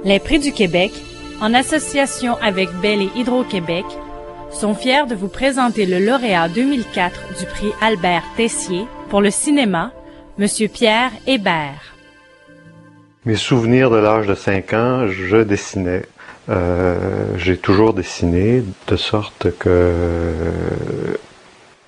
Les Prix du Québec, en association avec Bell et Hydro-Québec, sont fiers de vous présenter le lauréat 2004 du prix Albert Tessier pour le cinéma, M. Pierre Hébert. Mes souvenirs de l'âge de 5 ans, je dessinais. J'ai toujours dessiné, de sorte que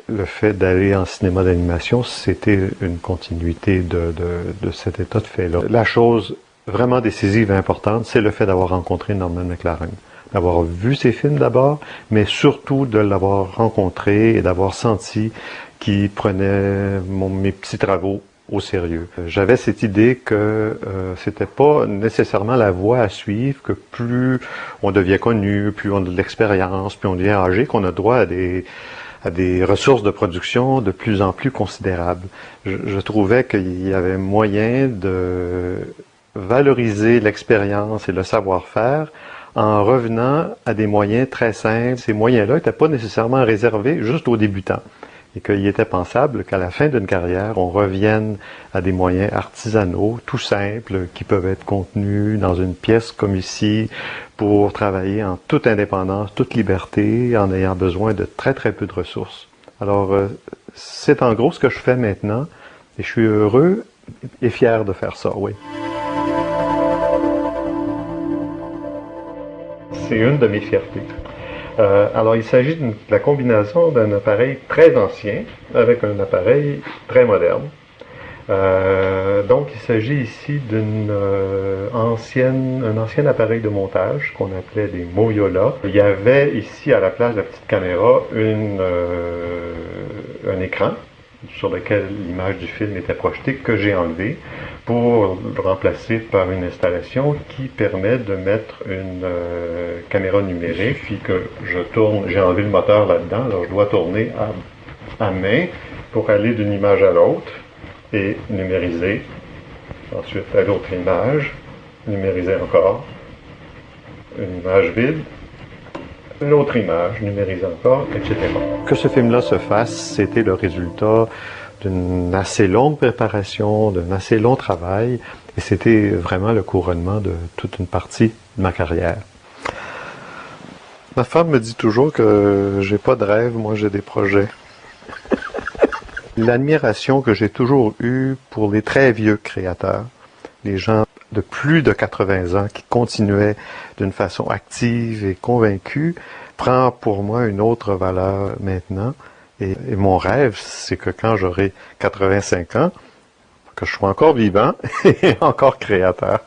le fait d'aller en cinéma d'animation, c'était une continuité de cet état de fait-là. La chose vraiment décisive et importante, c'est le fait d'avoir rencontré Norman McLaren. D'avoir vu ses films d'abord, mais surtout de l'avoir rencontré et d'avoir senti qu'il prenait mes petits travaux au sérieux. J'avais cette idée que c'était pas nécessairement la voie à suivre, que plus on devient connu, plus on a de l'expérience, plus on devient âgé, qu'on a droit à des ressources de production de plus en plus considérables. Je trouvais qu'il y avait moyen de valoriser l'expérience et le savoir-faire en revenant à des moyens très simples. Ces moyens-là n'étaient pas nécessairement réservés juste aux débutants et qu'il était pensable qu'à la fin d'une carrière, on revienne à des moyens artisanaux, tout simples, qui peuvent être contenus dans une pièce comme ici pour travailler en toute indépendance, toute liberté, en ayant besoin de très très peu de ressources. Alors, c'est en gros ce que je fais maintenant et je suis heureux et fier de faire ça, oui. C'est une de mes fiertés. Alors, il s'agit de la combinaison d'un appareil très ancien avec un appareil très moderne. Donc, il s'agit ici d'un ancien appareil de montage qu'on appelait des Moyola. Il y avait ici, à la place de la petite caméra, un écran sur lequel l'image du film était projetée, que j'ai enlevé pour le remplacer par une installation qui permet de mettre une caméra numérique. Puis que je tourne, j'ai enlevé le moteur là-dedans, alors je dois tourner à main pour aller d'une image à l'autre et numériser. Ensuite à l'autre image, numériser encore, une image vide, une autre image, numériser encore, etc. Que ce film-là se fasse, c'était le résultat d'une assez longue préparation, d'un assez long travail, et c'était vraiment le couronnement de toute une partie de ma carrière. Ma femme me dit toujours que j'ai pas de rêve, moi j'ai des projets. L'admiration que j'ai toujours eue pour les très vieux créateurs, les gens de plus de 80 ans qui continuaient d'une façon active et convaincue, prend pour moi une autre valeur maintenant. Et mon rêve, c'est que quand j'aurai 85 ans, que je sois encore vivant et encore créateur.